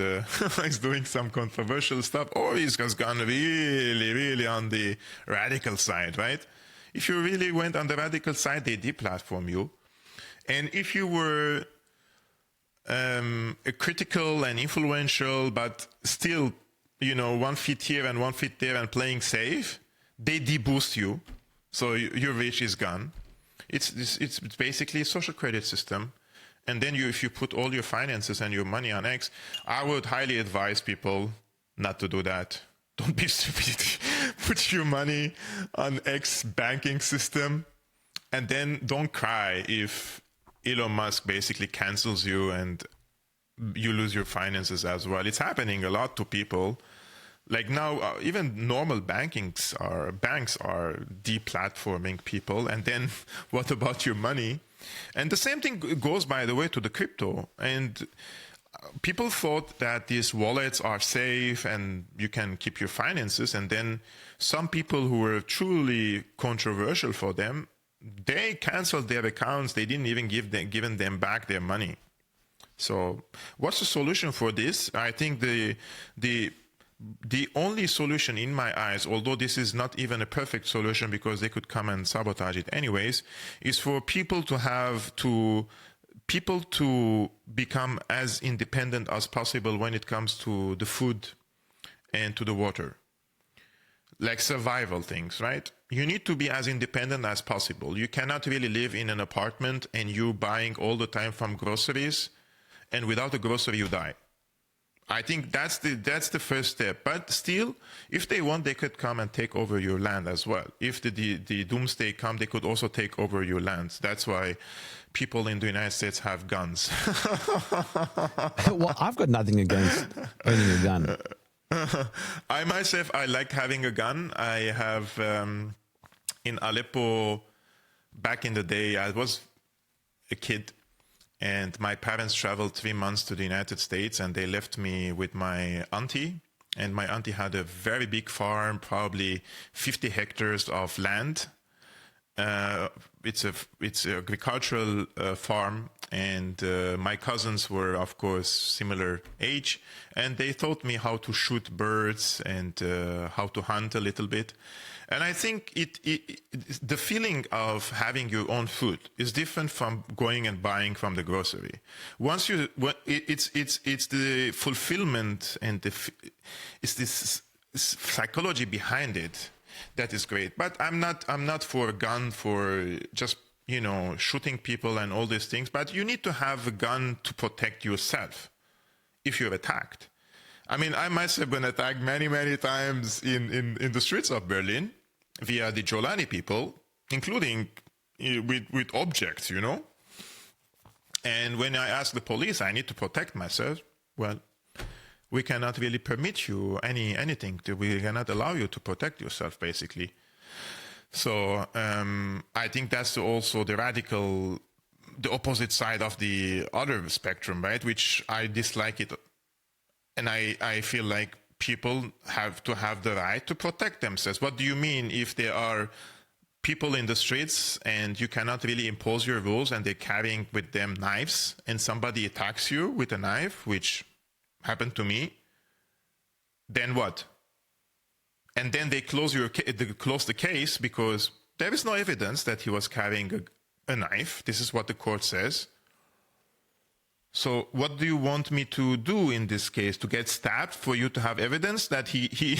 he's doing some controversial stuff, or he's just gone really, really on the radical side, right? If you really went on the radical side, they deplatform you. And if you were critical and influential, but still, 1 feet here and 1 feet there and playing safe, they deboost you. So your reach is gone. It's basically a social credit system. And then if you put all your finances and your money on X, I would highly advise people not to do that. Don't be stupid. Put your money on X banking system, and then don't cry if Elon Musk basically cancels you and you lose your finances as well. It's happening a lot to people. Like now, even normal banks are deplatforming people. And then what about your money? And the same thing goes, by the way, to the crypto. And people thought that these wallets are safe and you can keep your finances. And then some people who were truly controversial for them, they canceled their accounts. They didn't even give them back their money. So what's the solution for this? I think the only solution in my eyes, although this is not even a perfect solution because they could come and sabotage it anyways, is for people to become as independent as possible when it comes to the food and to the water. Like survival things, right? You need to be as independent as possible. You cannot really live in an apartment and you buying all the time from groceries, and without a grocery you die. I think that's the first step. But still, if they want, they could come and take over your land as well. If the doomsday come, they could also take over your lands. That's why people in the United States have guns. Well, I've got nothing against owning a gun. I myself, I like having a gun. I have, in Aleppo, back in the day, I was a kid, and my parents traveled 3 months to the United States, and they left me with my auntie. And my auntie had a very big farm, probably 50 hectares of land. It's an agricultural farm, and my cousins were, of course, similar age, and they taught me how to shoot birds and how to hunt a little bit. And I think the feeling of having your own food is different from going and buying from the grocery. It's the fulfillment and it's this psychology behind it that is great. But I'm not for a gun for just shooting people and all these things. But you need to have a gun to protect yourself if you're attacked. I mean, I myself have been attacked many times in the streets of Berlin via the Jolani people, including with objects, And when I ask the police, I need to protect myself. Well, we cannot really permit you anything. We cannot allow you to protect yourself, basically. So I think that's also the opposite side of the other spectrum, right? Which I dislike it. And I feel like people have to have the right to protect themselves. What do you mean if there are people in the streets and you cannot really impose your rules and they're carrying with them knives and somebody attacks you with a knife, which happened to me? Then what? And then they close the case because there is no evidence that he was carrying a knife. This is what the court says. So what do you want me to do in this case? To get stabbed for you to have evidence that he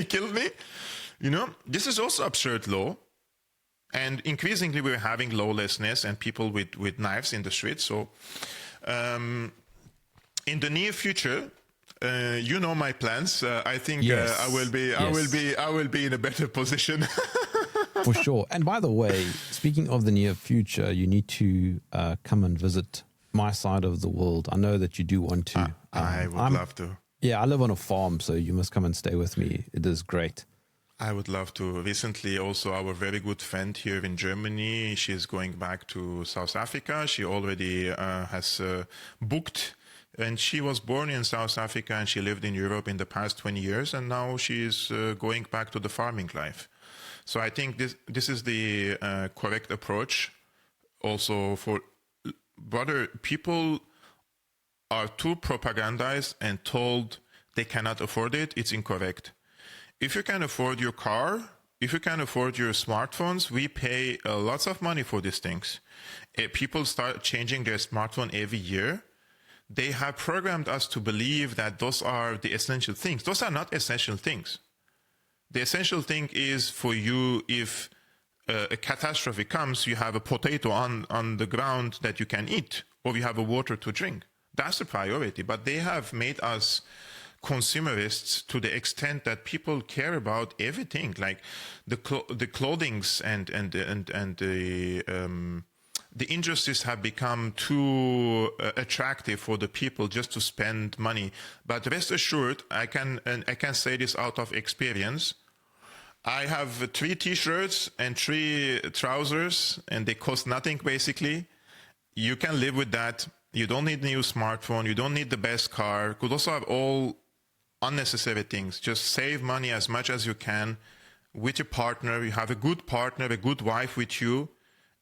killed me? This is also absurd law. And increasingly we're having lawlessness and people with knives in the streets. So in the near future, my plans. I think yes. I will be in a better position. For sure. And by the way, speaking of the near future, you need to come and visit my side of the world. I know that you do want to. I would love to. Yeah, I live on a farm, so you must come and stay with me. It is great. I would love to. Recently, also, our very good friend here in Germany, she's going back to South Africa. She already has booked, and she was born in South Africa and she lived in Europe in the past 20 years, and now she's going back to the farming life. So I think this is the correct approach. Also, for brother, people are too propagandized and told they cannot afford it. It's incorrect. If you can afford your car, if you can afford your smartphones, we pay lots of money for these things. People start changing their smartphone every year. They have programmed us to believe that those are the essential things. Those are not essential things. The essential thing is for you, if a catastrophe comes, you have a potato on the ground that you can eat, or you have a water to drink. That's the priority. But they have made us consumerists to the extent that people care about everything, like the clothings and the industries have become too attractive for the people just to spend money. But rest assured, I can say this out of experience. I have 3 T-shirts and 3 trousers, and they cost nothing basically. You can live with that. You don't need a new smartphone. You don't need the best car. Because those are all unnecessary things. Just save money as much as you can with your partner. You have a good partner, a good wife with you,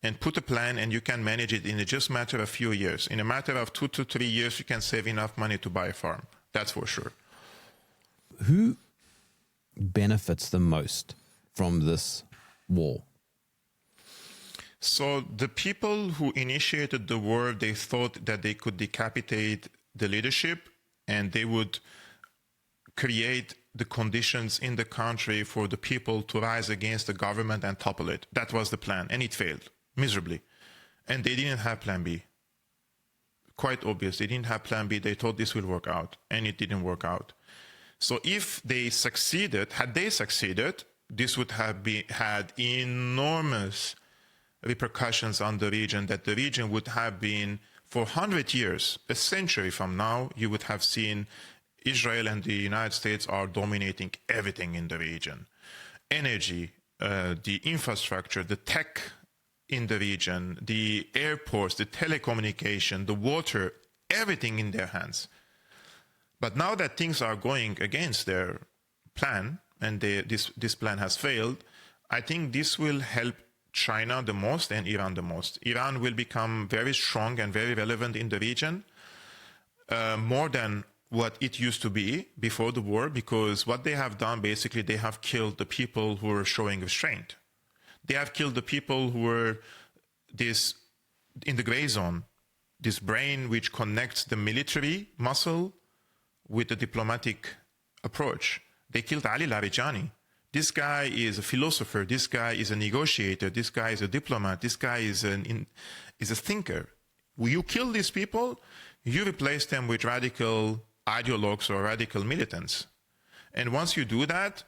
and put a plan, and you can manage it in just a matter of a few years. In a matter of 2 to 3 years, you can save enough money to buy a farm. That's for sure. Who benefits the most from this war? So the people who initiated the war, they thought that they could decapitate the leadership and they would create the conditions in the country for the people to rise against the government and topple it. That was the plan, and it failed miserably. And they didn't have plan B. Quite obvious, they didn't have plan B. They thought this will work out, and it didn't work out. So if they succeeded, had they succeeded, this would have had enormous repercussions on the region, that the region would have been, for 100 years, a century from now, you would have seen Israel and the United States are dominating everything in the region. Energy, the infrastructure, the tech in the region, the airports, the telecommunication, the water, everything in their hands. But now that things are going against their plan, and this plan has failed, I think this will help China the most and Iran the most. Iran will become very strong and very relevant in the region, more than what it used to be before the war, because what they have done, basically, they have killed the people who were showing restraint. They have killed the people who were in the gray zone, this brain which connects the military muscle with the diplomatic approach. They killed Ali Larijani. This guy is a philosopher. This guy is a negotiator. This guy is a diplomat. This guy is a thinker. When you kill these people, you replace them with radical ideologues or radical militants. And once you do that,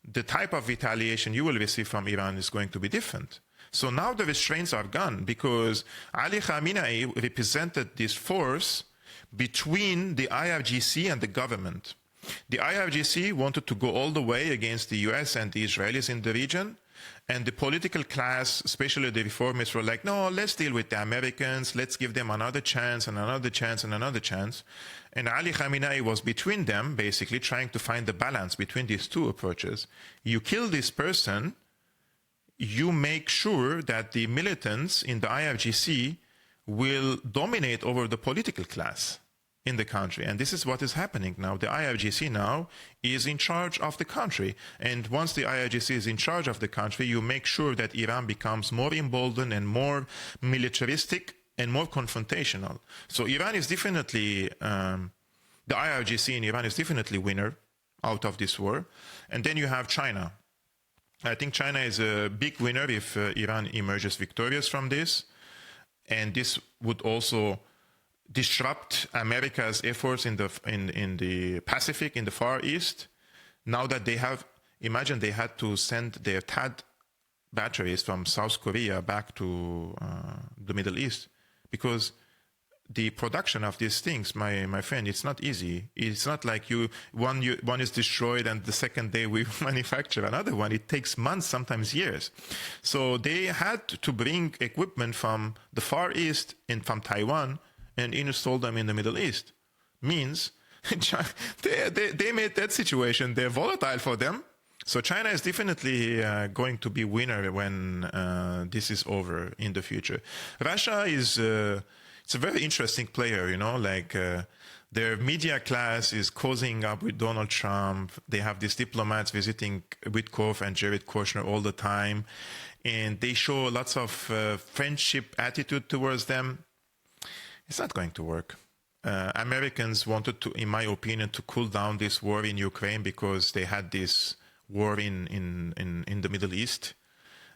the type of retaliation you will receive from Iran is going to be different. So now the restraints are gone, because Ali Khamenei represented this force between the IRGC and the government. The IRGC wanted to go all the way against the US and the Israelis in the region, and the political class, especially the reformists, were like, no, let's deal with the Americans, let's give them another chance and another chance and another chance. And Ali Khamenei was between them, basically trying to find the balance between these two approaches. You kill this person, you make sure that the militants in the IRGC will dominate over the political class in the country. And this is what is happening now. The IRGC now is in charge of the country. And once the IRGC is in charge of the country, you make sure that Iran becomes more emboldened and more militaristic and more confrontational. So Iran is definitely, the IRGC in Iran is definitely winner out of this war. And then you have China. I think China is a big winner if Iran emerges victorious from this. And this would also disrupt America's efforts in the Pacific, in the Far East. Now that they have, imagine they had to send their THAAD batteries from South Korea back to the Middle East, because the production of these things, my friend, it's not easy. It's not like one is destroyed and the second day we manufacture another one. It takes months, sometimes years. So they had to bring equipment from the Far East and from Taiwan and install them in the Middle East. Means they made that situation, they're volatile for them. So China is definitely going to be winner when this is over in the future. Russia is it's a very interesting player, you know, like their media class is cozying up with Donald Trump. They have these diplomats visiting Witkoff and Jared Kushner all the time. And they show lots of friendship attitude towards them. It's not going to work. Americans wanted to, in my opinion, to cool down this war in Ukraine because they had this war in the Middle East.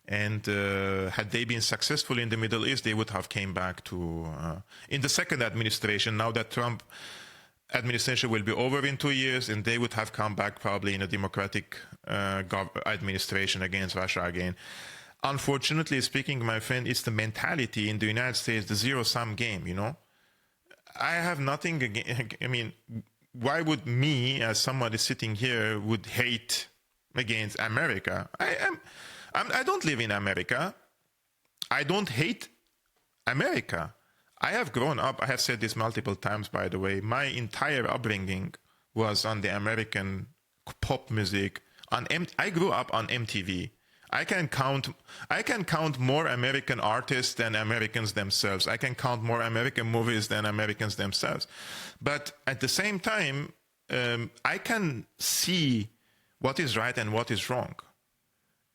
And had they been successful in the Middle East, they would have came back to, in the second administration, now that Trump administration will be over in 2 years, and they would have come back probably in a democratic administration against Russia again. Unfortunately speaking, my friend, it's the mentality in the United States, the zero-sum game, you know. I have nothing against, I mean, why would me, as somebody sitting here, would hate against America? I don't live in America. I don't hate America. I have grown up, I have said this multiple times, by the way, my entire upbringing was on the American pop music. I grew up on MTV. I can count more American artists than Americans themselves. I can count more American movies than Americans themselves. But at the same time, I can see what is right and what is wrong.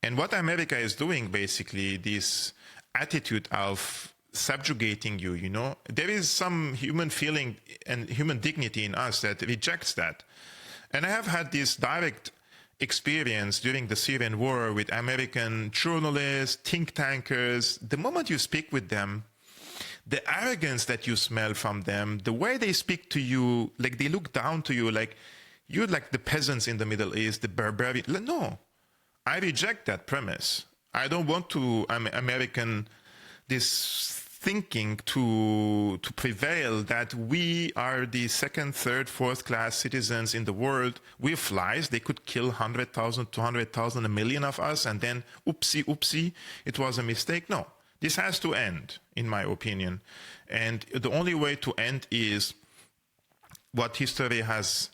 And what America is doing, basically, this attitude of subjugating you, you know, there is some human feeling and human dignity in us that rejects that. And I have had this direct experience during the Syrian war with American journalists, think tankers. The moment you speak with them, the arrogance that you smell from them, the way they speak to you, like they look down to you, like you're like the peasants in the Middle East, the barbarian. No, I reject that premise. I don't want to American this thinking to prevail that we are the second, third, fourth class citizens in the world. We're flies. They could kill 100,000, 200,000, 1 million of us, and then oopsie, it was a mistake. No, this has to end, in my opinion. And the only way to end is what history has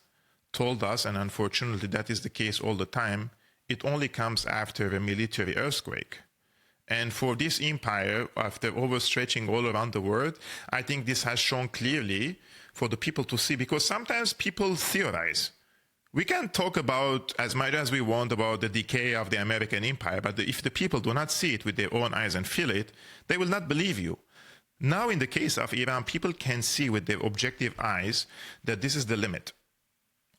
told us, and unfortunately that is the case all the time. It only comes after a military earthquake. And for this empire, after overstretching all around the world, I think this has shown clearly for the people to see, because sometimes people theorize. We can talk about as much as we want about the decay of the American empire, but if the people do not see it with their own eyes and feel it, they will not believe you. Now, in the case of Iran, people can see with their objective eyes that this is the limit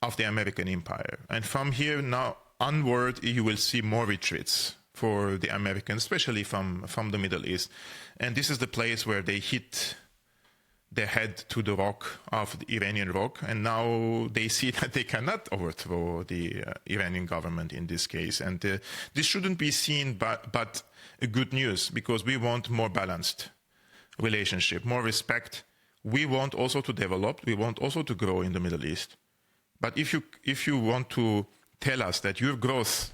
of the American empire. And from here now onward, you will see more retreats for the Americans, especially from the Middle East. And this is the place where they hit their head to the rock of the Iranian rock. And now they see that they cannot overthrow the Iranian government in this case. And this shouldn't be seen but a good news, because we want more balanced relationship, more respect. We want also to develop, we want also to grow in the Middle East. But if you want to tell us that your growth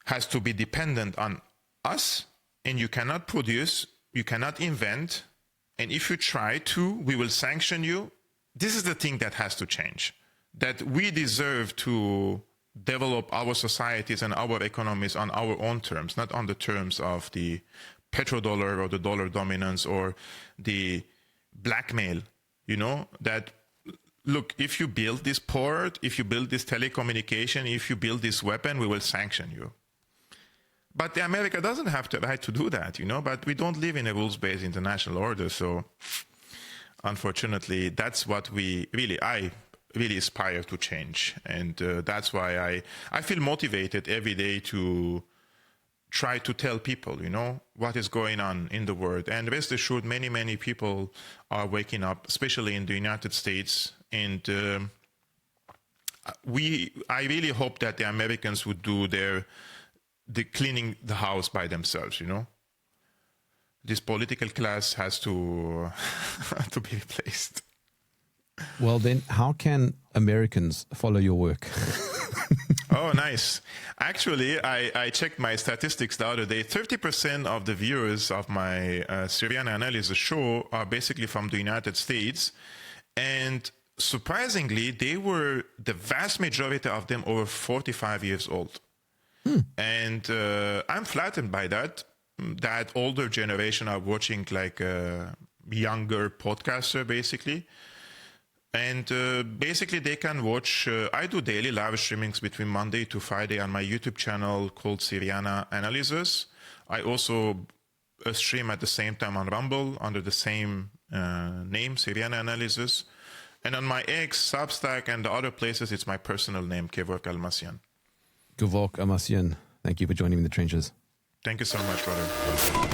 has to be dependent on us, and you cannot produce, you cannot invent, and if you try to, we will sanction you. This is the thing that has to change. That we deserve to develop our societies and our economies on our own terms, not on the terms of the petrodollar or the dollar dominance or the blackmail, you know, that, look, if you build this port, if you build this telecommunication, if you build this weapon, we will sanction you. But America doesn't have the right to do that, you know, but we don't live in a rules-based international order. So unfortunately, that's what I really aspire to change. And that's why I feel motivated every day to try to tell people, you know, what is going on in the world. And rest assured, many, many people are waking up, especially in the United States. And I really hope that the Americans would do the cleaning the house by themselves, you know. this political class has to to be replaced. Well, then how can Americans follow your work? Oh, nice. Actually, I checked my statistics the other day. 30% of the viewers of my Syriana Analysis show are basically from the United States. And surprisingly, they were the vast majority of them over 45 years old. And I'm flattered by that older generation are watching like a younger podcaster, basically. And basically they can watch, I do daily live streamings between Monday to Friday on my YouTube channel called Syriana Analysis. I also stream at the same time on Rumble under the same name, Syriana Analysis. And on my X, Substack, and the other places, it's my personal name, Kevork Almassian. Kevork Almassian, thank you for joining me in the trenches. Thank you so much, brother.